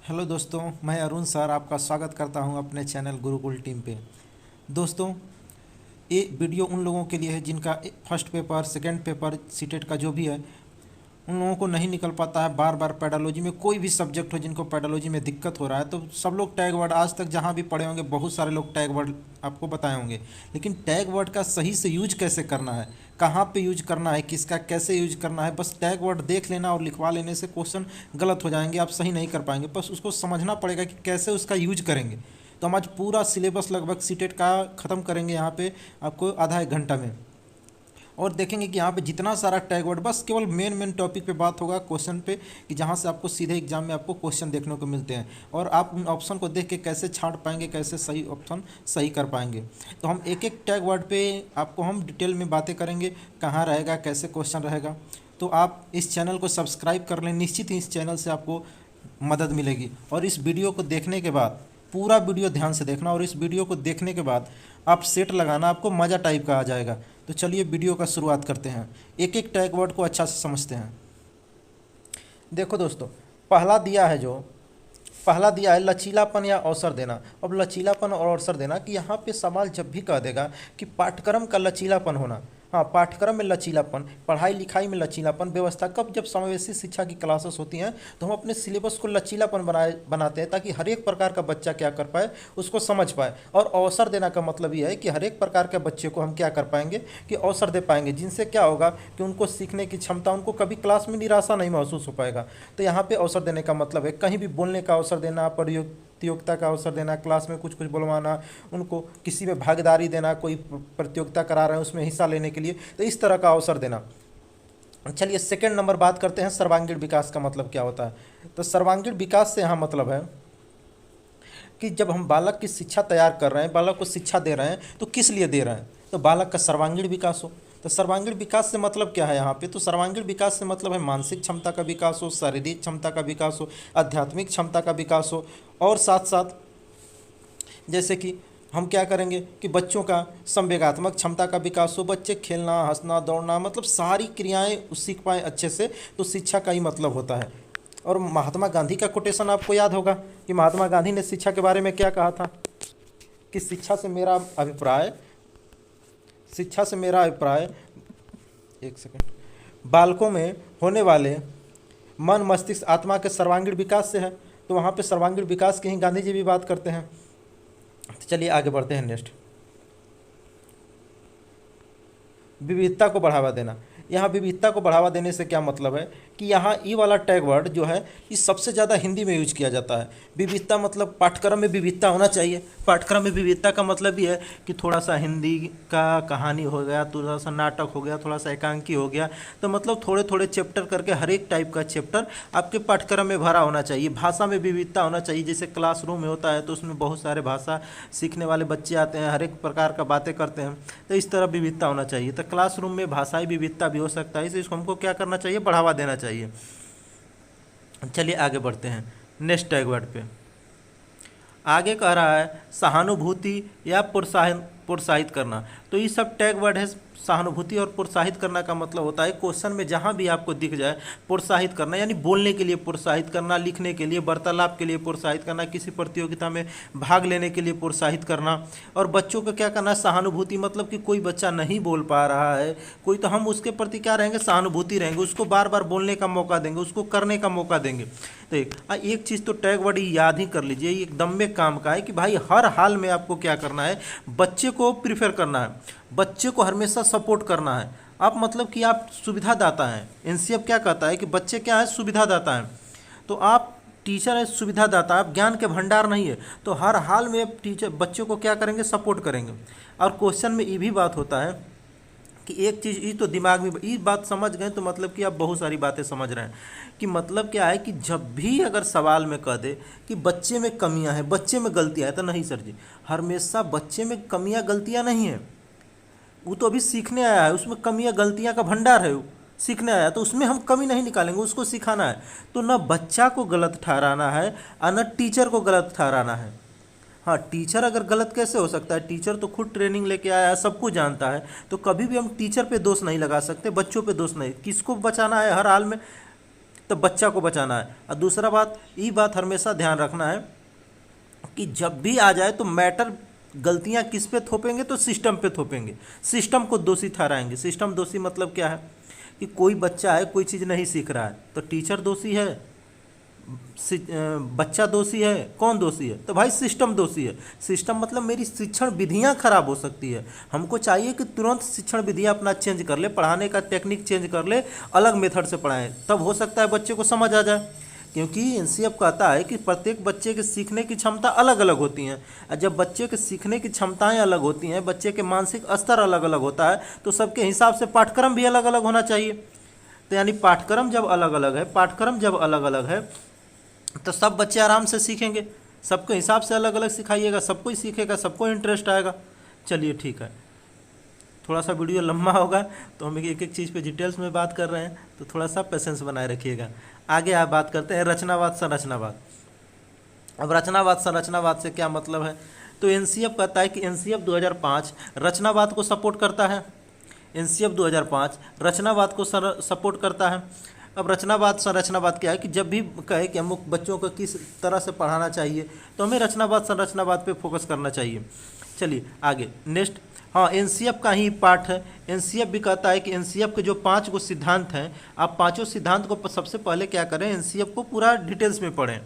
Hello दोस्तों, मैं Arun sir आपका स्वागत करता हूं अपने चैनल गुरुकुल टीम पे। दोस्तों, ये वीडियो उन लोगों के लिए है जिनका first paper, second paper, CTET का जो भी है, उन लोगों को नहीं निकल पाता है बार बार पेडोलॉजी में। कोई भी सब्जेक्ट हो जिनको पेडोलॉजी में दिक्कत हो रहा है, तो सब लोग टैग वर्ड आज तक जहाँ भी पढ़े होंगे बहुत सारे लोग टैग वर्ड आपको बताए होंगे। लेकिन टैग वर्ड का सही से यूज कैसे करना है, कहाँ पे यूज करना है, किसका कैसे यूज करना है, बस टैग वर्ड देख लेना और लिखवा लेने से क्वेश्चन गलत हो जाएंगे, आप सही नहीं कर पाएंगे। बस उसको समझना पड़ेगा कि कैसे उसका यूज करेंगे। तो हम आज पूरा सिलेबस लगभग सीटेट का ख़त्म करेंगे यहाँ पे आपको आधा एक घंटा में, और देखेंगे कि यहाँ पे जितना सारा टैग वर्ड, बस केवल मेन मेन टॉपिक पे बात होगा क्वेश्चन पे, कि जहाँ से आपको सीधे एग्जाम में आपको क्वेश्चन देखने को मिलते हैं और आप उन ऑप्शन को देख के कैसे छांट पाएंगे, कैसे सही ऑप्शन सही कर पाएंगे। तो हम एक एक टैग वर्ड पे आपको हम डिटेल में बातें करेंगे, कहाँ रहेगा, कैसे क्वेश्चन रहेगा। तो आप इस चैनल को सब्सक्राइब कर लें, निश्चित ही इस चैनल से आपको मदद मिलेगी। और इस वीडियो को देखने के बाद, पूरा वीडियो ध्यान से देखना, और इस वीडियो को देखने के बाद आप सेट लगाना, आपको मज़ा टाइप का आ जाएगा। तो चलिए वीडियो का शुरुआत करते हैं, एक एक टैग वर्ड को अच्छा से समझते हैं। देखो दोस्तों, पहला दिया है लचीलापन या अवसर देना। अब लचीलापन और अवसर देना, कि यहाँ पे सवाल जब भी कह देगा कि पाठ्यक्रम का लचीलापन होना, हाँ, पाठ्यक्रम में लचीलापन, पढ़ाई लिखाई में लचीलापन, व्यवस्था, कब जब समावेशी शिक्षा की क्लासेस होती हैं तो हम अपने सिलेबस को लचीलापन बनाते हैं, ताकि हर एक प्रकार का बच्चा क्या कर पाए, उसको समझ पाए। और अवसर देना का मतलब यह है कि हर एक प्रकार के बच्चे को हम क्या कर पाएंगे, कि अवसर दे पाएंगे, जिनसे क्या होगा कि उनको सीखने की क्षमता, उनको कभी क्लास में निराशा नहीं महसूस हो पाएगा। तो यहाँ पे अवसर देने का मतलब है कहीं भी बोलने का अवसर देना, प्रतियोगिता का अवसर देना, क्लास में कुछ कुछ बुलवाना, उनको किसी में भागीदारी देना, कोई प्रतियोगिता करा रहे हैं उसमें हिस्सा लेने के लिए, तो इस तरह का अवसर देना। चलिए सेकंड नंबर बात करते हैं, सर्वांगीण विकास का मतलब क्या होता है। तो सर्वांगीण विकास से यहाँ मतलब है कि जब हम बालक की शिक्षा तैयार कर रहे हैं, बालक को शिक्षा दे रहे हैं, तो किस लिए दे रहे हैं, तो बालक का सर्वांगीण विकास हो। तो सर्वांगीण विकास से मतलब क्या है यहाँ पे, तो सर्वांगीण विकास से मतलब है मानसिक क्षमता का विकास हो, शारीरिक क्षमता का विकास हो, आध्यात्मिक क्षमता का विकास हो, और साथ साथ जैसे कि हम क्या करेंगे कि बच्चों का संवेगात्मक क्षमता का विकास हो, बच्चे खेलना, हंसना, दौड़ना, मतलब सारी क्रियाएं सीख पाएँ अच्छे से। तो शिक्षा का ही मतलब होता है। और महात्मा गांधी का कोटेशन आपको याद होगा कि महात्मा गांधी ने शिक्षा के बारे में क्या कहा था, कि शिक्षा से मेरा अभिप्राय, एक सेकंड, बालकों में होने वाले मन, मस्तिष्क, आत्मा के सर्वांगीण विकास से है। तो वहाँ पे सर्वांगीण विकास की ही गांधी जी भी बात करते हैं। तो चलिए आगे बढ़ते हैं। नेक्स्ट, विविधता को बढ़ावा देना। यहाँ विविधता को बढ़ावा देने से क्या मतलब है, कि यहाँ ई वाला टैग वर्ड जो है, ये सबसे ज़्यादा हिंदी में यूज किया जाता है। विविधता मतलब पाठ्यक्रम में विविधता होना चाहिए। पाठ्यक्रम में विविधता का मतलब ये है कि थोड़ा सा हिंदी का कहानी हो गया, थोड़ा सा नाटक हो गया, थोड़ा सा एकांकी हो गया, तो मतलब थोड़े थोड़े चैप्टर करके हर एक टाइप का चैप्टर आपके पाठ्यक्रम में भरा होना चाहिए। भाषा में विविधता होना चाहिए, जैसे क्लासरूम में होता है तो उसमें बहुत सारे भाषा सीखने वाले बच्चे आते हैं, हर एक प्रकार का बातें करते हैं, तो इस तरह विविधता होना चाहिए। तो क्लासरूम में भाषाई विविधता भी हो सकता है, इसलिए इसको हमको क्या करना चाहिए, बढ़ावा देना चाहिए। चलिए आगे बढ़ते हैं नेक्स्ट टैग वर्ड पे। आगे कह रहा है सहानुभूति या प्रोत्साहित करना। तो ये सब टैग वर्ड है। सहानुभूति और प्रोत्साहित करना का मतलब होता है क्वेश्चन में जहाँ भी आपको दिख जाए प्रोत्साहित करना, यानी बोलने के लिए प्रोत्साहित करना, लिखने के लिए, वार्तालाप के लिए प्रोत्साहित करना, किसी प्रतियोगिता में भाग लेने के लिए प्रोत्साहित करना। और बच्चों को क्या करना है, सहानुभूति मतलब कि कोई बच्चा नहीं बोल पा रहा है कोई, तो हम उसके प्रति क्या रहेंगे, सहानुभूति रहेंगे, उसको बार बार बोलने का मौका देंगे, उसको करने का मौका देंगे। तो एक चीज़ तो टैग वर्ड याद ही कर लीजिए, ये एकदम में काम का है, कि भाई हर हाल में आपको क्या करना है, बच्चे को प्रिफेर करना है, बच्चे को हमेशा सपोर्ट करना है। आप मतलब कि आप सुविधादाता हैं। एनसीएफ क्या कहता है कि बच्चे क्या है, सुविधादाता हैं। तो आप टीचर है, सुविधादाता, आप ज्ञान के भंडार नहीं है, तो हर हाल में आप टीचर बच्चों को क्या करेंगे, सपोर्ट करेंगे। और क्वेश्चन में ये भी बात होता है कि एक चीज़ ये तो दिमाग में, ये बात समझ गए तो मतलब कि आप बहुत सारी बातें समझ रहे हैं। कि मतलब क्या है, कि जब भी अगर सवाल में कह दे कि बच्चे में कमियां हैं, बच्चे में गलतियां हैं, तो नहीं सर जी, हमेशा बच्चे में कमियां गलतियां नहीं हैं। वो तो अभी सीखने आया है, उसमें कमियां गलतियां का भंडार है, वो सीखने आया, तो उसमें हम कमी नहीं निकालेंगे, उसको सिखाना है। तो न बच्चा को गलत ठहराना है और न टीचर को गलत ठहराना है। हाँ, टीचर अगर गलत कैसे हो सकता है, टीचर तो खुद ट्रेनिंग लेके आया है, सब कुछ जानता है, तो कभी भी हम टीचर पे दोष नहीं लगा सकते, बच्चों पे दोष नहीं। किसको बचाना है हर हाल में, तो बच्चा को बचाना है। और दूसरा बात, ये बात हमेशा ध्यान रखना है कि जब भी आ जाए तो मैटर गलतियां किस पे थोपेंगे, तो सिस्टम पे थोपेंगे, सिस्टम को दोषी ठहराएंगे। सिस्टम दोषी मतलब क्या है कि कोई बच्चा है कोई चीज़ नहीं सीख रहा है तो टीचर दोषी है, बच्चा दोषी है, कौन दोषी है, तो भाई सिस्टम दोषी है। सिस्टम मतलब मेरी शिक्षण विधियां खराब हो सकती है। हमको चाहिए कि तुरंत शिक्षण विधियां अपना चेंज कर ले, पढ़ाने का टेक्निक चेंज कर ले, अलग मेथड से पढ़ाएं, तब हो सकता है बच्चे को समझ आ जाए। क्योंकि एनसीएफ कहता है कि प्रत्येक बच्चे के सीखने की क्षमता अलग अलग होती हैं, और जब बच्चे के सीखने की क्षमताएं अलग होती हैं, बच्चे के मानसिक स्तर अलग अलग होता है, तो सबके हिसाब से पाठ्यक्रम भी अलग अलग होना चाहिए। तो यानी पाठ्यक्रम जब अलग अलग है, पाठ्यक्रम जब अलग अलग है तो सब बच्चे आराम से सीखेंगे। सबके हिसाब से अलग अलग सिखाइएगा, सबको ही सीखेगा, सबको इंटरेस्ट आएगा। चलिए ठीक है, थोड़ा सा वीडियो लंबा होगा तो हम एक एक चीज़ पे डिटेल्स में बात कर रहे हैं, तो थोड़ा सा पेशेंस बनाए रखिएगा। आगे आप बात करते हैं रचनावाद संरचनावाद। अब रचनावाद संरचनावाद से क्या मतलब है, तो एनसीएफ कहता है कि एनसीएफ 2005 रचनावाद को सपोर्ट करता है। एनसीएफ 2005 रचनावाद को सपोर्ट करता है। अब रचनावाद संरचनावाद क्या है कि जब भी कहे कि हम बच्चों को किस तरह से पढ़ाना चाहिए तो हमें रचनावाद संरचनावाद पे फोकस करना चाहिए। चलिए आगे नेक्स्ट, हाँ एनसीएफ का ही पार्ट है। एनसीएफ भी कहता है कि एनसीएफ के जो 5 गो सिद्धांत हैं, आप पांचों सिद्धांत को सबसे पहले क्या करें, एनसीएफ को पूरा डिटेल्स में पढ़ें।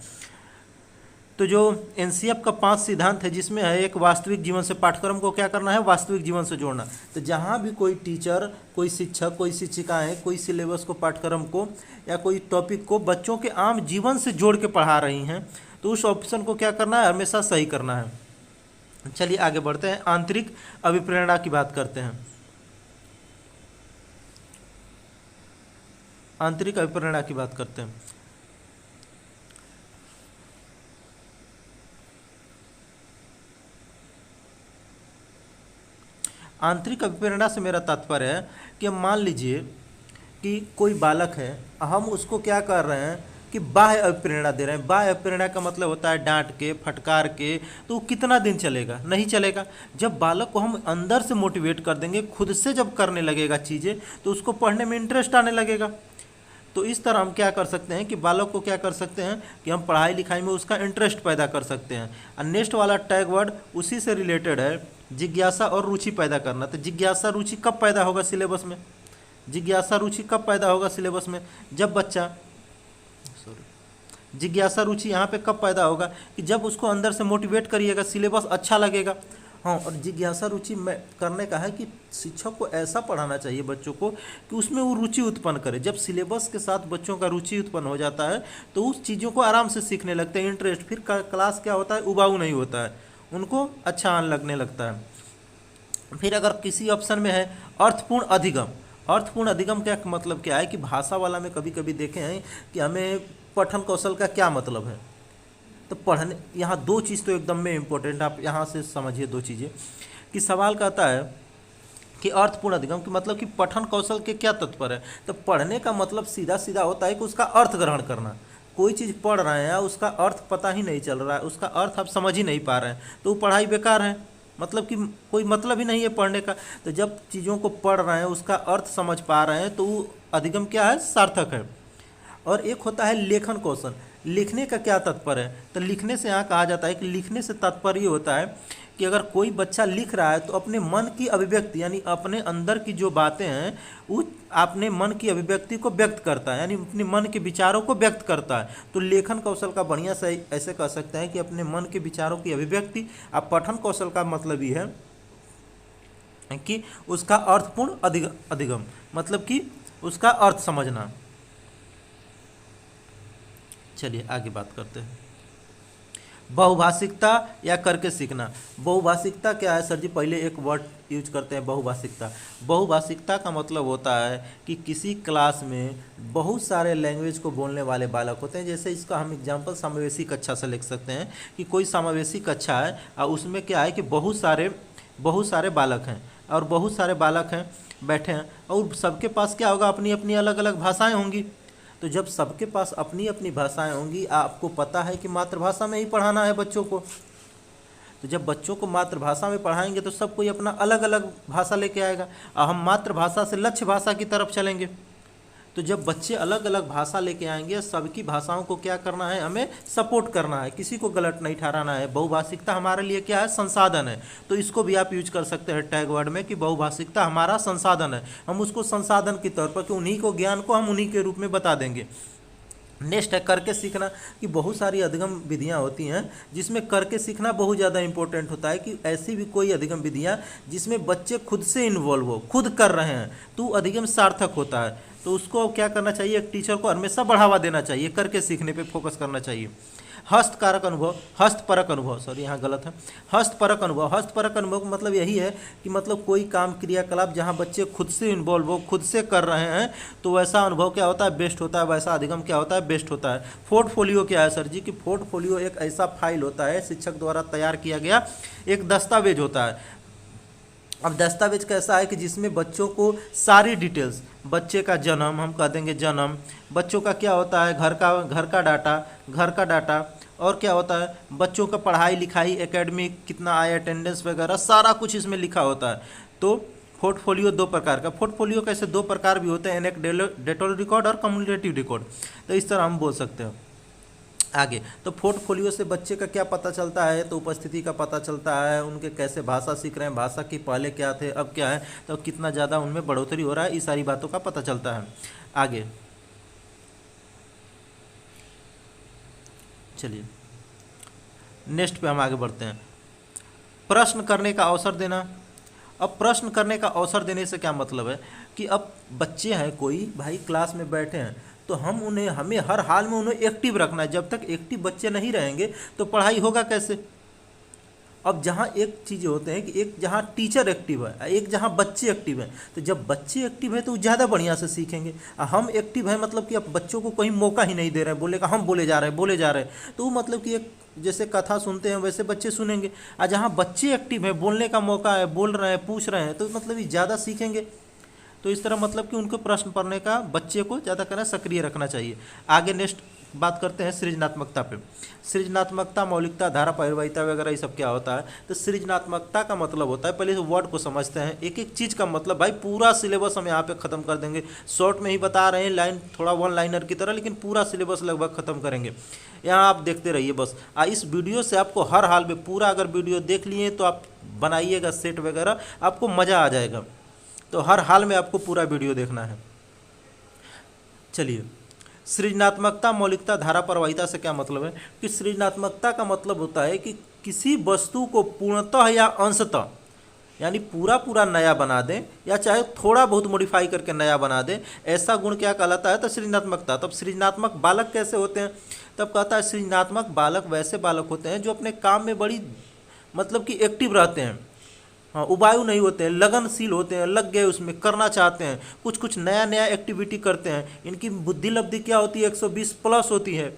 तो जो एनसीएफ का 5 सिद्धांत है जिसमें है एक, वास्तविक जीवन से पाठ्यक्रम को क्या करना है, वास्तविक जीवन से जोड़ना। तो जहाँ भी कोई टीचर, कोई शिक्षक, कोई शिक्षिकाएँ कोई सिलेबस को, पाठ्यक्रम को या कोई टॉपिक को बच्चों के आम जीवन से जोड़ के पढ़ा रही हैं, तो उस ऑप्शन को क्या करना है, हमेशा सही करना है। चलिए आगे बढ़ते हैं, आंतरिक अभिप्रेरणा की बात करते हैं। आंतरिक अभिप्रेरणा की बात करते हैं। आंतरिक अभिप्रेरणा से मेरा तात्पर्य है कि हम मान लीजिए कि कोई बालक है, हम उसको क्या कर रहे हैं कि बाह्य अभिप्रेरणा दे रहे हैं। बाह्य अभिप्रेरणा का मतलब होता है डांट के, फटकार के, तो कितना दिन चलेगा, नहीं चलेगा। जब बालक को हम अंदर से मोटिवेट कर देंगे, खुद से जब करने लगेगा चीज़ें, तो उसको पढ़ने में इंटरेस्ट आने लगेगा। तो इस तरह हम क्या कर सकते हैं कि बालक को क्या कर सकते हैं कि हम पढ़ाई लिखाई में उसका इंटरेस्ट पैदा कर सकते हैं। और नेक्स्ट वाला टैग वर्ड उसी से रिलेटेड है, जिज्ञासा और रुचि पैदा करना। तो जिज्ञासा रुचि कब पैदा होगा सिलेबस में, जिज्ञासा रुचि कब पैदा होगा सिलेबस में, जब बच्चा, जिज्ञासा रुचि यहाँ पे कब पैदा होगा कि जब उसको अंदर से मोटिवेट करिएगा, सिलेबस अच्छा लगेगा। हाँ, और जिज्ञासा रुचि में करने का है कि शिक्षक को ऐसा पढ़ाना चाहिए बच्चों को कि उसमें वो रुचि उत्पन्न करे। जब सिलेबस के साथ बच्चों का रुचि उत्पन्न हो जाता है तो उस चीज़ों को आराम से सीखने लगते हैं, इंटरेस्ट, फिर क्लास क्या होता है, उबाऊ नहीं होता है, उनको अच्छा लगने लगता है। फिर अगर किसी ऑप्शन में है अर्थपूर्ण अधिगम। अर्थपूर्ण अधिगम क्या मतलब क्या है कि भाषा वाला में कभी कभी देखे हैं कि हमें पठन कौशल का क्या मतलब है। तो पढ़ने, यहाँ 2 चीज़ तो एकदम में इम्पोर्टेंट, आप यहाँ से समझिए 2 चीज़ें कि सवाल कहता है कि अर्थपूर्ण अधिगम की मतलब कि पठन कौशल के क्या तत्पर है। तो पढ़ने का मतलब सीधा सीधा होता है कि उसका अर्थ ग्रहण करना। कोई चीज़ पढ़ रहे हैं, उसका अर्थ पता ही नहीं चल रहा है, उसका अर्थ आप समझ ही नहीं पा रहे हैं, तो वो पढ़ाई बेकार है, मतलब कि कोई मतलब ही नहीं है पढ़ने का। तो जब चीज़ों को पढ़ रहे हैं, उसका अर्थ समझ पा रहे हैं, तो वो अधिगम क्या है, सार्थक है। और एक होता है लेखन कौशल। लिखने का क्या तात्पर्य है, तो लिखने से यहाँ कहा जाता है कि लिखने से तात्पर्य होता है कि अगर कोई बच्चा लिख रहा है तो अपने मन की अभिव्यक्ति, यानी अपने अंदर की जो बातें हैं वो अपने मन की अभिव्यक्ति को व्यक्त करता है, यानी अपने मन के विचारों को व्यक्त करता है। तो लेखन कौशल का बढ़िया से ऐसे कह सकते हैं कि अपने मन के विचारों की अभिव्यक्ति। अब पठन कौशल का मतलब ये है कि उसका अर्थपूर्ण अधिगम, मतलब कि उसका अर्थ समझना। चलिए आगे बात करते हैं, बहुभाषिकता या करके सीखना। बहुभाषिकता क्या है सर जी, पहले एक वर्ड यूज करते हैं, बहुभाषिकता। बहुभाषिकता का मतलब होता है कि किसी क्लास में बहुत सारे लैंग्वेज को बोलने वाले बालक होते हैं। जैसे इसका हम एग्जांपल समावेशी कक्षा से लिख सकते हैं कि कोई समावेशी कक्षा है और उसमें क्या है कि बहुत सारे बालक हैं, और बहुत सारे बालक हैं बैठे हैं, और सबके पास क्या होगा, अपनी अपनी अलग अलग भाषाएँ होंगी। तो जब सबके पास अपनी अपनी भाषाएं होंगी, आपको पता है कि मातृभाषा में ही पढ़ाना है बच्चों को, तो जब बच्चों को मातृभाषा में पढ़ाएंगे तो सब कोई अपना अलग अलग भाषा लेके आएगा, और हम मातृभाषा से लक्ष्य भाषा की तरफ चलेंगे। तो जब बच्चे अलग अलग भाषा लेके आएंगे, सबकी भाषाओं को क्या करना है, हमें सपोर्ट करना है, किसी को गलत नहीं ठहराना है। बहुभाषिकता हमारे लिए क्या है, संसाधन है। तो इसको भी आप यूज कर सकते हैं टैग वर्ड में कि बहुभाषिकता हमारा संसाधन है। हम उसको संसाधन के तौर पर, कि उन्हीं को ज्ञान को हम उन्हीं के रूप में बता देंगे। नेक्स्ट है करके सीखना, कि बहुत सारी अधिगम विधियां होती हैं जिसमें करके सीखना बहुत ज़्यादा इंपॉर्टेंट होता है, कि ऐसी भी कोई अधिगम विधियां जिसमें बच्चे खुद से इन्वॉल्व हो, खुद कर रहे हैं, तो अधिगम सार्थक होता है। तो उसको क्या करना चाहिए, एक टीचर को हमेशा बढ़ावा देना चाहिए, करके सीखने पे फोकस करना चाहिए। हस्तकारक अनुभव, हस्तपरक अनुभव, सॉरी यहाँ गलत है, हस्तपरक अनुभव। हस्तपरक अनुभव का मतलब यही है कि मतलब कोई काम क्रियाकलाप जहाँ बच्चे खुद से इन्वॉल्व हो, खुद से कर रहे हैं, तो वैसा अनुभव क्या होता है, बेस्ट होता है, वैसा अधिगम क्या होता है, बेस्ट होता है। पोर्टफोलियो क्या है सर जी, कि पोर्टफोलियो एक ऐसा फाइल होता है, शिक्षक द्वारा तैयार किया गया एक दस्तावेज होता है। अब दस्तावेज कैसा है कि जिसमें बच्चों को सारी डिटेल्स, बच्चे का जन्म, हम कह देंगे जन्म, बच्चों का क्या होता है, घर का डाटा, और क्या होता है बच्चों का पढ़ाई लिखाई, एकेडमिक कितना आया, अटेंडेंस वगैरह सारा कुछ इसमें लिखा होता है। तो पोर्टफोलियो दो प्रकार का, पोर्टफोलियो कैसे दो प्रकार भी होते हैं, एनेक्डोटल रिकॉर्ड और कम्युनिकेटिव रिकॉर्ड। तो इस तरह हम बोल सकते हैं। आगे तो पोर्टफोलियो से बच्चे का क्या पता चलता है, तो उपस्थिति का पता चलता है, उनके कैसे भाषा सीख रहे हैं, भाषा की पहले क्या थे अब क्या है, तो कितना ज़्यादा उनमें बढ़ोतरी हो रहा है, इस सारी बातों का पता चलता है। आगे चलिए नेक्स्ट पे हम आगे बढ़ते हैं। प्रश्न करने का अवसर देना। अब प्रश्न करने का अवसर देने से क्या मतलब है कि अब बच्चे हैं, कोई भाई क्लास में बैठे हैं, तो हमें हर हाल में उन्हें एक्टिव रखना है। जब तक एक्टिव बच्चे नहीं रहेंगे तो पढ़ाई होगा कैसे। अब जहाँ एक चीज़ होते हैं कि एक जहाँ टीचर एक्टिव है, एक जहाँ बच्चे एक्टिव हैं, तो जब बच्चे एक्टिव हैं तो ज़्यादा बढ़िया से सीखेंगे। हम एक्टिव हैं मतलब कि अब बच्चों को कहीं मौका ही नहीं दे रहे हैं, बोले का हम बोले जा रहे हैं, तो मतलब कि एक जैसे कथा सुनते हैं वैसे बच्चे सुनेंगे। और जहाँ बच्चे एक्टिव हैं, बोलने का मौका है, बोल रहे हैं, पूछ रहे हैं, तो मतलब ये ज़्यादा सीखेंगे। तो इस तरह मतलब कि उनको प्रश्न पढ़ने का बच्चे को ज़्यादा करना सक्रिय रखना चाहिए। आगे नेक्स्ट बात करते हैं सृजनात्मकता पे। सृजनात्मकता, मौलिकता, धारा परिवाहिता वगैरह ये सब क्या होता है। तो सृजनात्मकता का मतलब होता है, पहले वर्ड को समझते हैं, एक एक चीज़ का मतलब। भाई पूरा सिलेबस हम यहाँ पे ख़त्म कर देंगे, शॉर्ट में ही बता रहे हैं, लाइन थोड़ा वन लाइनर की तरह, लेकिन पूरा सिलेबस लगभग ख़त्म करेंगे। यहाँ आप देखते रहिए बस। इस वीडियो से आपको हर हाल में पूरा, अगर वीडियो देख लिए तो आप बनाइएगा सेट वगैरह, आपको मज़ा आ जाएगा। तो हर हाल में आपको पूरा वीडियो देखना है। चलिए, सृजनात्मकता, मौलिकता, धारा प्रवाहिता से क्या मतलब है कि सृजनात्मकता का मतलब होता है कि किसी वस्तु को पूर्णतः या अंशतः, यानी पूरा नया बना दें या चाहे थोड़ा बहुत मॉडिफाई करके नया बना दें, ऐसा गुण क्या कहलाता है, तो सृजनात्मकता। तब सृजनात्मक बालक कैसे होते हैं, तब कहता है सृजनात्मक बालक वैसे बालक होते हैं जो अपने काम में बड़ी मतलब कि एक्टिव रहते हैं। हाँ, उबाऊ नहीं होते हैं, लगनशील होते हैं, लग गए उसमें, करना चाहते हैं, कुछ नया एक्टिविटी करते हैं। इनकी बुद्धि लब्धि क्या होती है, 120 प्लस होती है।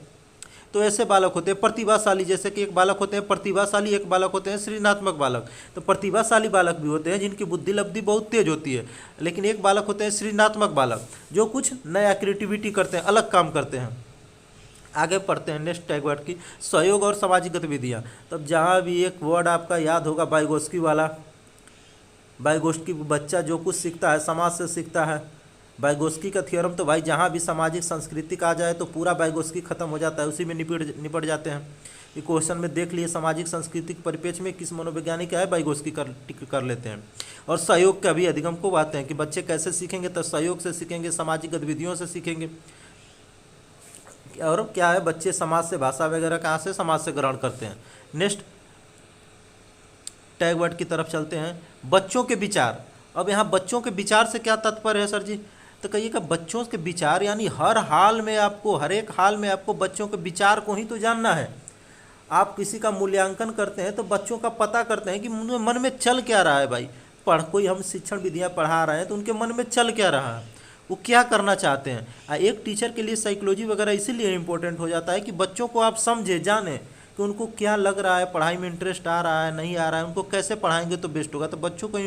तो ऐसे बालक होते हैं प्रतिभाशाली, जैसे कि एक बालक होते हैं प्रतिभाशाली, एक बालक होते हैं सृजनात्मक बालक। तो प्रतिभाशाली बालक भी होते हैं जिनकी बुद्धि लब्धि बहुत तेज होती है, लेकिन एक बालक होते हैं सृजनात्मक बालक जो कुछ नया क्रिएटिविटी करते हैं, अलग काम करते हैं। आगे पढ़ते हैं नेक्स्ट टैग वर्ड की, सहयोग और सामाजिक गतिविधियाँ। तब जहाँ भी एक वर्ड आपका याद होगा, वाइगोस्की वाला। वाइगोस्की बच्चा जो कुछ सीखता है समाज से सीखता है। वाइगोस्की का थ्योरम, तो भाई जहाँ भी सामाजिक सांस्कृतिक आ जाए तो पूरा वाइगोस्की खत्म हो जाता है, उसी में निपट जाते हैं। ये क्वेश्चन में देख लिए, सामाजिक सांस्कृतिक परिप्रेक्ष्य में किस मनोवैज्ञानिक है, वाइगोस्की कर लेते हैं। और सहयोग का भी अधिगम को बात हैं कि बच्चे कैसे सीखेंगे, तो सहयोग से सीखेंगे, सामाजिक गतिविधियों से सीखेंगे। और क्या है, बच्चे समाज से, भाषा वगैरह कहाँ से, समाज से ग्रहण करते हैं। नेक्स्ट टैग वर्ड की तरफ चलते हैं, बच्चों के विचार। अब यहाँ बच्चों के विचार से क्या तात्पर्य है सर जी, तो कहिएगा बच्चों के विचार यानी हर हाल में आपको, हर एक हाल में आपको बच्चों के विचार को ही तो जानना है। आप किसी का मूल्यांकन करते हैं तो बच्चों का पता करते हैं कि मन में चल क्या रहा है। भाई कोई हम शिक्षण विधियाँ पढ़ा रहे हैं तो उनके मन में चल क्या रहा है, वो क्या करना चाहते हैं। एक टीचर के लिए साइकोलॉजी वगैरह इसीलिए इम्पोर्टेंट हो जाता है कि बच्चों को आप समझे, जाने कि उनको क्या लग रहा है, पढ़ाई में इंटरेस्ट आ रहा है, नहीं आ रहा है, उनको कैसे पढ़ाएंगे तो बेस्ट होगा। तो बच्चों को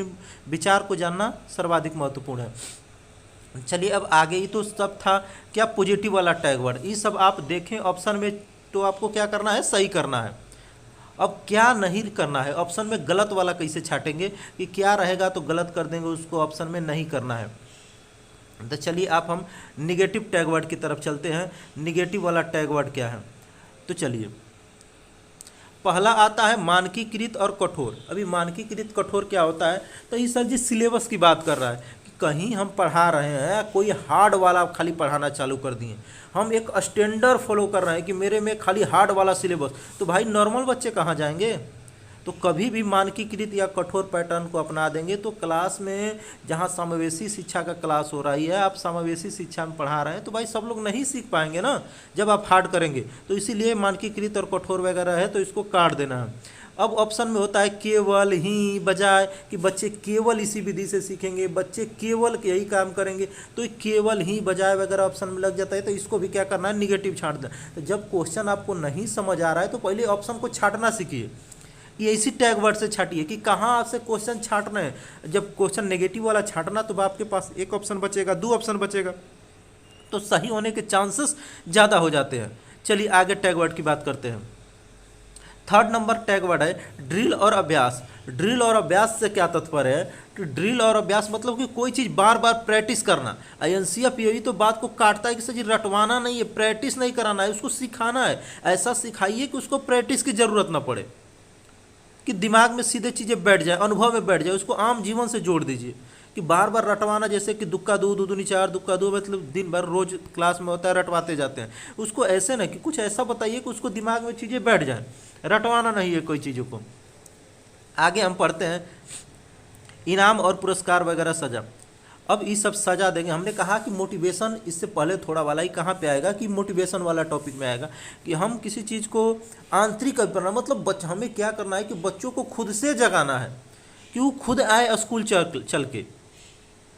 विचार को जानना सर्वाधिक महत्वपूर्ण है। चलिए अब आगे, ही तो सब था क्या, पॉजिटिव वाला टैग वर्ड। ये सब आप देखें ऑप्शन में, तो आपको क्या करना है, सही करना है। अब क्या नहीं करना है, ऑप्शन में गलत वाला कैसे छाटेंगे कि क्या रहेगा तो गलत कर देंगे, उसको ऑप्शन में नहीं करना है। तो चलिए आप हम निगेटिव टैग वर्ड की तरफ चलते हैं। निगेटिव वाला टैग वर्ड क्या है, तो चलिए पहला आता है मानकीकृत और कठोर। अभी मानकीकृत कठोर क्या होता है, तो ये सर जी सिलेबस की बात कर रहा है कि कहीं हम पढ़ा रहे हैं, कोई हार्ड वाला खाली पढ़ाना चालू कर दिए, हम एक स्टैंडर्ड फॉलो कर रहे हैं कि मेरे में खाली हार्ड वाला सिलेबस, तो भाई नॉर्मल बच्चे कहाँ जाएंगे। तो कभी भी मानकीकृत या कठोर पैटर्न को अपना देंगे तो क्लास में जहाँ समावेशी शिक्षा का क्लास हो रही है, आप समावेशी शिक्षा में पढ़ा रहे हैं, तो भाई सब लोग नहीं सीख पाएंगे ना जब आप हार्ड करेंगे। तो इसीलिए मानकीकृत और कठोर वगैरह है तो इसको काट देना है। अब ऑप्शन में होता है केवल ही, बजाय कि बच्चे केवल इसी विधि से सीखेंगे, बच्चे केवल यही काम करेंगे, तो ये केवल ही बजाय वगैरह ऑप्शन में लग जाता है। तो इसको भी क्या करना है, निगेटिव छांट देना। तो जब क्वेश्चन आपको नहीं समझ आ रहा है तो पहले ऑप्शन को छांटना सीखिए। ये इसी टैग वर्ड से छाटिए कि कहाँ आपसे क्वेश्चन छांटना है। जब क्वेश्चन नेगेटिव वाला छांटना तो आपके पास एक ऑप्शन बचेगा, दो ऑप्शन बचेगा, तो सही होने के चांसेस ज़्यादा हो जाते हैं। चलिए आगे टैग वर्ड की बात करते हैं। थर्ड नंबर टैग वर्ड है ड्रिल और अभ्यास। ड्रिल और अभ्यास से क्या तात्पर्य है कि ड्रिल और अभ्यास मतलब कि कोई चीज़ बार बार प्रैक्टिस करना। एनसीएफ यही तो बात को काटता है कि सर जी रटवाना नहीं है, प्रैक्टिस नहीं कराना है, उसको सिखाना है। ऐसा सिखाइए कि उसको प्रैक्टिस की ज़रूरत ना पड़े, कि दिमाग में सीधे चीज़ें बैठ जाए, अनुभव में बैठ जाए। उसको आम जीवन से जोड़ दीजिए कि बार बार रटवाना, जैसे कि दुक्का दो दूनी चार, दुक्का दो, मतलब दिन भर रोज क्लास में होता है रटवाते जाते हैं। उसको ऐसे ना कि कुछ ऐसा बताइए कि उसको दिमाग में चीज़ें बैठ जाए, रटवाना नहीं है कोई चीज़ों को। आगे हम पढ़ते हैं इनाम और पुरस्कार वगैरह सजा। अब ये सब सजा देंगे। हमने कहा कि मोटिवेशन, इससे पहले थोड़ा वाला ही कहाँ पे आएगा कि मोटिवेशन वाला टॉपिक में आएगा कि हम किसी चीज़ को आंतरिक करना, मतलब हमें क्या करना है कि बच्चों को खुद से जगाना है कि वो खुद आए स्कूल चल के,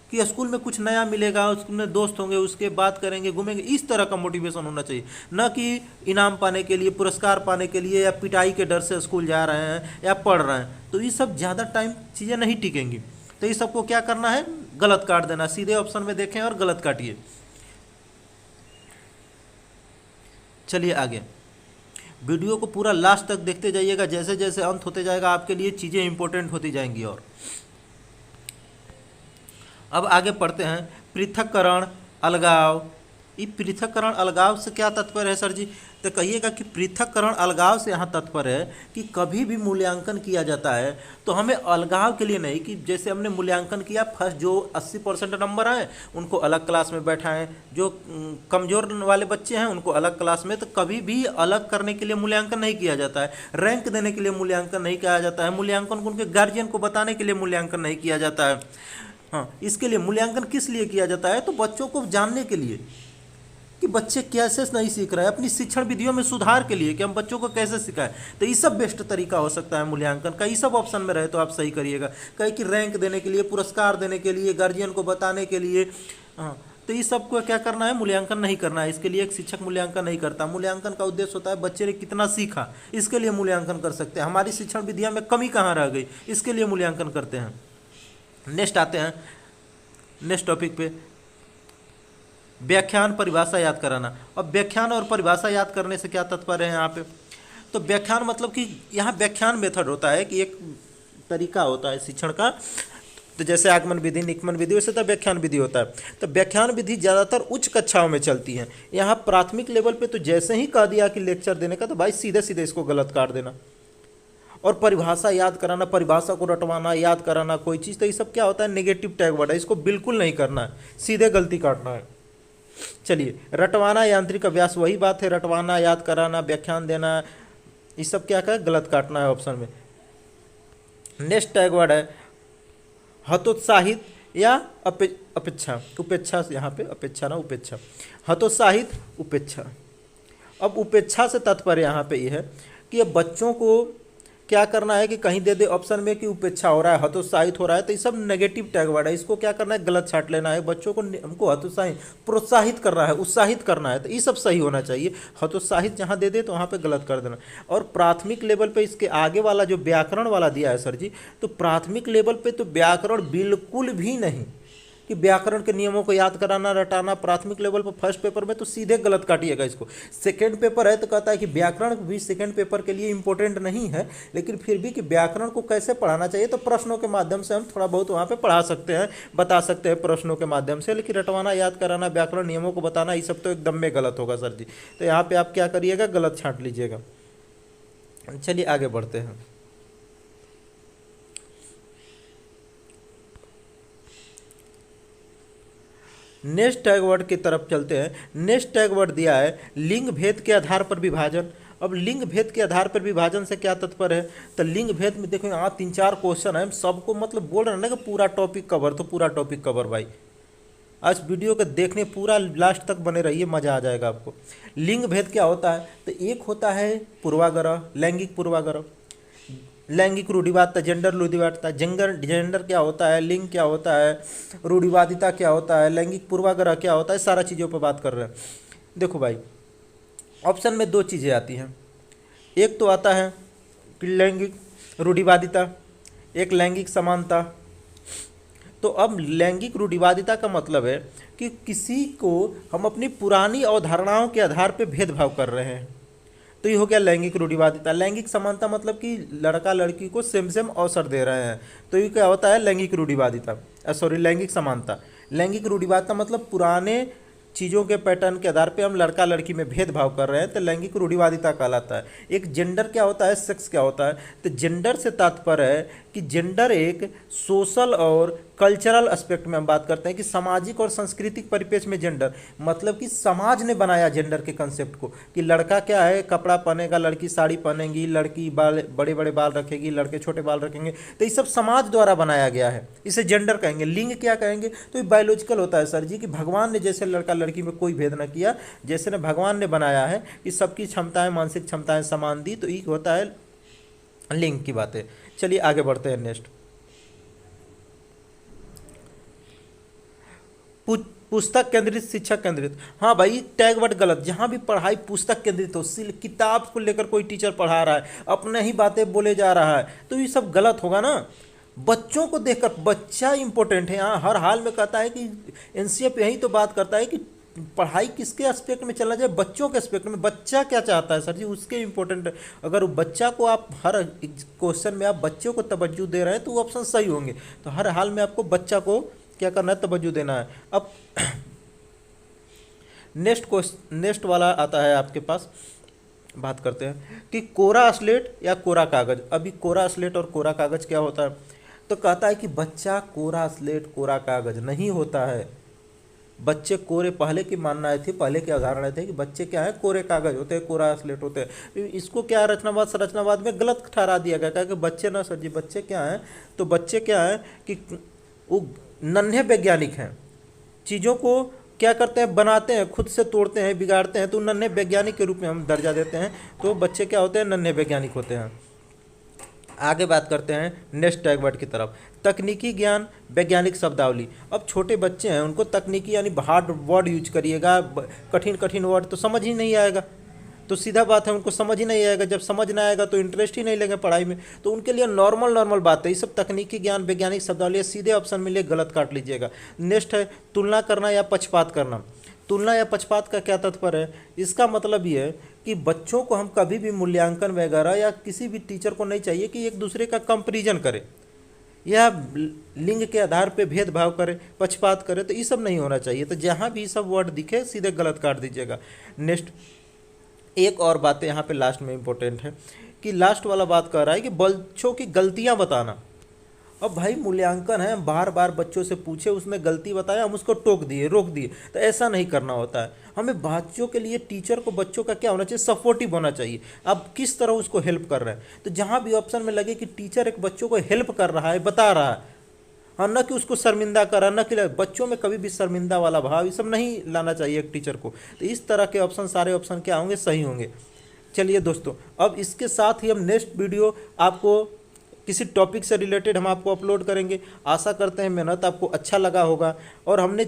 कि स्कूल में कुछ नया मिलेगा, स्कूल में दोस्त होंगे, उसके बात करेंगे, घूमेंगे। इस तरह का मोटिवेशन होना चाहिए, न कि इनाम पाने के लिए, पुरस्कार पाने के लिए, या पिटाई के डर से स्कूल जा रहे हैं या पढ़ रहे हैं। तो ये सब ज़्यादा टाइम चीज़ें नहीं टिकेंगी। तो ये सबको क्या करना है, गलत काट देना। सीधे ऑप्शन में देखें और गलत काटिए। चलिए आगे वीडियो को पूरा लास्ट तक देखते जाइएगा, जैसे जैसे अंत होते जाएगा आपके लिए चीज़ें इंपॉर्टेंट होती जाएंगी। और अब आगे पढ़ते हैं पृथक्करण, अलगाव। ये पृथक्करण अलगाव से क्या तात्पर्य है सर जी, तो कहिएगा कि पृथक्करण अलगाव से यहाँ तात्पर्य है कि कभी भी मूल्यांकन किया जाता है तो हमें अलगाव के लिए नहीं, कि जैसे हमने मूल्यांकन किया, फर्स्ट जो 80% नंबर आए उनको अलग क्लास में बैठाएं, जो कमज़ोर वाले बच्चे हैं उनको अलग क्लास में। तो कभी भी अलग करने के लिए मूल्यांकन नहीं किया जाता है, रैंक देने के लिए मूल्यांकन नहीं किया जाता है, मूल्यांकन को उनके गार्जियन को बताने के लिए मूल्यांकन नहीं किया जाता है। हाँ, इसके लिए मूल्यांकन किस लिए किया जाता है, तो बच्चों को जानने के लिए कि बच्चे कैसे नहीं सीख रहे हैं, अपनी शिक्षण विधियों में सुधार के लिए कि हम बच्चों को कैसे सिखाएं। तो ये सब बेस्ट तरीका हो सकता है मूल्यांकन का। ये सब ऑप्शन में रहे तो आप सही करिएगा। कहीं कि रैंक देने के लिए, पुरस्कार देने के लिए, गार्जियन को बताने के लिए। हाँ, तो ये सब को क्या करना है, मूल्यांकन नहीं करना है। इसके लिए एक शिक्षक मूल्यांकन नहीं करता। मूल्यांकन का उद्देश्य होता है बच्चे ने कितना सीखा, इसके लिए मूल्यांकन कर सकते हैं। हमारी शिक्षण विधियों में कमी कहाँ रह गई, इसके लिए मूल्यांकन करते हैं। नेक्स्ट आते हैं नेक्स्ट टॉपिक पे, व्याख्यान परिभाषा याद कराना। अब व्याख्यान और परिभाषा याद करने से क्या तात्पर्य है यहाँ पे, तो व्याख्यान मतलब कि यहाँ व्याख्यान मेथड होता है कि एक तरीका होता है शिक्षण का। तो जैसे आगमन विधि, निगमन विधि, वैसे तो व्याख्यान विधि होता है। तो व्याख्यान विधि ज़्यादातर उच्च कक्षाओं में चलती है। यहाँ प्राथमिक लेवल पे तो जैसे ही कह दिया कि लेक्चर देने का, तो भाई सीधे सीधे इसको गलत काट देना। और परिभाषा याद कराना, परिभाषा को रटवाना, याद कराना कोई चीज़, तो ये सब क्या होता है, नेगेटिव टैग वर्ड है। इसको बिल्कुल नहीं करना है, सीधे गलती काटना है। चलिए रटवाना, यांत्रिक अभ्यास, वही बात है, रटवाना, याद कराना, व्याख्यान देना, ये सब क्या है, गलत काटना है ऑप्शन में। नेक्स्ट टैग वर्ड है हतोत्साहित या अपेक्षा, उपेक्षा। यहाँ पे अपेक्षा ना उपेक्षा, हतोत्साहित, उपेक्षा। अब उपेक्षा से तात्पर्य यहाँ पे ये है कि अब बच्चों को क्या करना है कि कहीं दे दे ऑप्शन में कि उपेक्षा हो रहा है, हतोत्साहित हो रहा है, तो ये सब नेगेटिव टैग वर्ड है। इसको क्या करना है, गलत छांट लेना है। बच्चों को हमको हतोत्साहित, प्रोत्साहित करना है, उत्साहित करना है, तो ये सब सही होना चाहिए। हतोत्साहित जहाँ दे दे तो वहाँ पे गलत कर देना। और प्राथमिक लेवल पे इसके आगे वाला जो व्याकरण वाला दिया है सर जी, तो प्राथमिक लेवल पे तो व्याकरण बिल्कुल भी नहीं, कि व्याकरण के नियमों को याद कराना रटाना प्राथमिक लेवल पर फर्स्ट पेपर में तो सीधे गलत काटिएगा इसको। सेकंड पेपर है तो कहता है कि व्याकरण भी सेकंड पेपर के लिए इंपॉर्टेंट नहीं है, लेकिन फिर भी कि व्याकरण को कैसे पढ़ाना चाहिए तो प्रश्नों के माध्यम से हम थोड़ा बहुत वहाँ पे पढ़ा सकते हैं, बता सकते हैं प्रश्नों के माध्यम से, लेकिन रटवाना याद कराना व्याकरण नियमों को बताना ये सब तो एकदम में गलत होगा सर जी। तो यहाँ पे आप क्या करिएगा, गलत छांट लीजिएगा। चलिए आगे बढ़ते हैं। नेक्स्ट टैग वर्ड की तरफ चलते हैं। नेक्स्ट टैग वर्ड दिया है लिंग भेद के आधार पर विभाजन। अब लिंग भेद के आधार पर विभाजन से क्या तात्पर्य है, तो लिंग भेद में देखो यहाँ 3-4 क्वेश्चन है, हम सबको मतलब बोल रहे हैं ना कि पूरा टॉपिक कवर, तो पूरा टॉपिक कवर भाई। आज वीडियो को देखने पूरा लास्ट तक बने रहिए, मज़ा आ जाएगा आपको। लिंग भेद क्या होता है, तो एक होता है पूर्वाग्रह, लैंगिक पूर्वाग्रह, लैंगिक रूढ़िवादिता, जेंडर रूढ़िवादिता। जेंडर क्या होता है, लिंग क्या होता है, रूढ़िवादिता क्या होता है, लैंगिक पूर्वाग्रह क्या होता है, सारा चीज़ों पर बात कर रहे हैं। देखो भाई, ऑप्शन में 2 चीज़ें आती हैं। एक तो आता है कि लैंगिक रूढ़िवादिता, एक लैंगिक समानता। तो अब लैंगिक रूढ़िवादिता का मतलब है कि किसी को हम अपनी पुरानी अवधारणाओं के आधार पर भेदभाव कर रहे हैं, तो ये हो गया लैंगिक रूढ़िवादिता। लैंगिक समानता मतलब कि लड़का लड़की को सेम सेम अवसर दे रहे हैं, तो ये क्या होता है, लैंगिक रूढ़िवादिता, लैंगिक समानता। लैंगिक रूढ़िवादिता मतलब पुराने चीज़ों के पैटर्न के आधार पे हम लड़का लड़की में भेदभाव कर रहे हैं, तो लैंगिक रूढ़िवादिता कहलाता है। एक जेंडर क्या होता है, सेक्स क्या होता है, तो जेंडर से तात्पर्य है कि जेंडर एक सोशल और कल्चरल एस्पेक्ट में हम बात करते हैं कि सामाजिक और सांस्कृतिक परिप्रेक्ष्य में जेंडर मतलब कि समाज ने बनाया जेंडर के कंसेप्ट को, कि लड़का क्या है कपड़ा पहनेगा, लड़की साड़ी पहनेगी, लड़की बाल बड़े बड़े बाल रखेगी, लड़के छोटे बाल रखेंगे, तो ये सब समाज द्वारा बनाया गया है, इसे जेंडर कहेंगे। लिंग क्या कहेंगे, तो ये बायोलॉजिकल होता है सर जी, कि भगवान ने जैसे लड़का लड़की में कोई भेद न किया, जैसे ने भगवान ने बनाया है कि सबकी क्षमताएं मानसिक क्षमताएं समान दी, तो ये होता है लिंग की बातें। चलिए आगे बढ़ते हैं। नेक्स्ट पुस्तक केंद्रित शिक्षक केंद्रित। हाँ भाई, टैग वर्ड गलत। जहाँ भी पढ़ाई पुस्तक केंद्रित हो, किताब को लेकर कोई टीचर पढ़ा रहा है, अपने ही बातें बोले जा रहा है, तो ये सब गलत होगा ना। बच्चों को देखकर, बच्चा इंपॉर्टेंट है यहाँ, हर हाल में कहता है कि एनसीएफ यही तो बात करता है कि पढ़ाई किसके एस्पेक्ट में चलना चाहिए, बच्चों के एस्पेक्ट में। बच्चा क्या चाहता है सर जी, उसके इंपॉर्टेंट। अगर बच्चा को आप हर क्वेश्चन में आप बच्चों को तवज्जो दे रहे हैं तो वो ऑप्शन सही होंगे। तो हर हाल में आपको बच्चा को क्या करना है, तवज्जो देना है। अब नेक्स्ट वाला आता है आपके पास, बात करते हैं कि कोरा स्लेट या कोरा कागज। अभी कोरा स्लेट और कोरा कागज क्या होता है, तो कहता है कि बच्चा कोरा स्लेट कोरा कागज नहीं होता है। बच्चे कोरे, पहले की मानना थी, पहले की अवधारणा थी कि बच्चे क्या है, कोरे कागज होते हैं, कोरा स्लेट होते हैं। इसको क्या रचनावाद संरचनावाद में गलत ठहरा दिया गया, क्या कि बच्चे ना सर जी, बच्चे क्या हैं, तो बच्चे क्या हैं कि वो नन्हे वैज्ञानिक हैं, चीज़ों को क्या करते हैं, बनाते हैं, खुद से तोड़ते हैं, बिगाड़ते हैं, तो नन्हे वैज्ञानिक के रूप में हम दर्जा देते हैं। तो बच्चे क्या होते हैं, नन्हे वैज्ञानिक होते हैं। आगे बात करते हैं नेक्स्ट टैग वर्ड की तरफ, तकनीकी ज्ञान वैज्ञानिक शब्दावली। अब छोटे बच्चे हैं, उनको तकनीकी यानी हार्ड वर्ड यूज करिएगा, कठिन कठिन वर्ड तो समझ ही नहीं आएगा, तो सीधा बात है उनको समझ ही नहीं आएगा। जब समझ ना आएगा तो इंटरेस्ट ही नहीं लेंगे पढ़ाई में, तो उनके लिए नॉर्मल बात है। ये सब तकनीकी ज्ञान वैज्ञानिक शब्दावली सीधे ऑप्शन मिले, गलत काट लीजिएगा। नेक्स्ट है तुलना करना या पक्षपात करना। तुलना या पक्षपात का क्या तात्पर्य है, इसका मतलब ये है कि बच्चों को हम कभी भी मूल्यांकन वगैरह या किसी भी टीचर को नहीं चाहिए कि एक दूसरे का कंपैरिजन करे या लिंग के आधार पे भेदभाव करे, पक्षपात करे, तो ये सब नहीं होना चाहिए। तो जहाँ भी ये सब वर्ड दिखे सीधे गलत काट दीजिएगा। नेक्स्ट एक और बात यहाँ पे लास्ट में इम्पोर्टेंट है कि लास्ट वाला बात कह रहा है कि बच्चों की गलतियाँ बताना। अब भाई मूल्यांकन है, बार बार बच्चों से पूछे, उसने गलती बताया, हम उसको टोक दिए, रोक दिए, तो ऐसा नहीं करना होता है। हमें बच्चों के लिए टीचर को बच्चों का क्या होना चाहिए, सपोर्टिव होना चाहिए। अब किस तरह उसको हेल्प कर रहे हैं, तो जहाँ भी ऑप्शन में लगे कि टीचर एक बच्चों को हेल्प कर रहा है, बता रहा है, हाँ, न कि उसको शर्मिंदा कर रहा है, न कि बच्चों में कभी भी शर्मिंदा वाला भाव ये सब नहीं लाना चाहिए एक टीचर को। तो इस तरह के ऑप्शन, सारे ऑप्शन क्या होंगे, सही होंगे। चलिए दोस्तों, अब इसके साथ ही हम नेक्स्ट वीडियो आपको किसी टॉपिक से रिलेटेड हम आपको अपलोड करेंगे। आशा करते हैं मेहनत आपको अच्छा लगा होगा, और हमने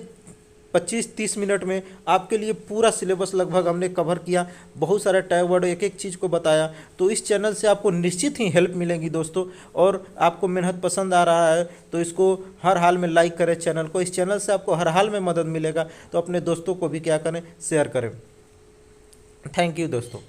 25-30 मिनट में आपके लिए पूरा सिलेबस लगभग हमने कवर किया, बहुत सारे टैग वर्ड एक एक चीज़ को बताया। तो इस चैनल से आपको निश्चित ही हेल्प मिलेगी दोस्तों। और आपको मेहनत पसंद आ रहा है तो इसको हर हाल में लाइक करें चैनल को, इस चैनल से आपको हर हाल में मदद मिलेगा। तो अपने दोस्तों को भी क्या करें, शेयर करें। थैंक यू दोस्तों।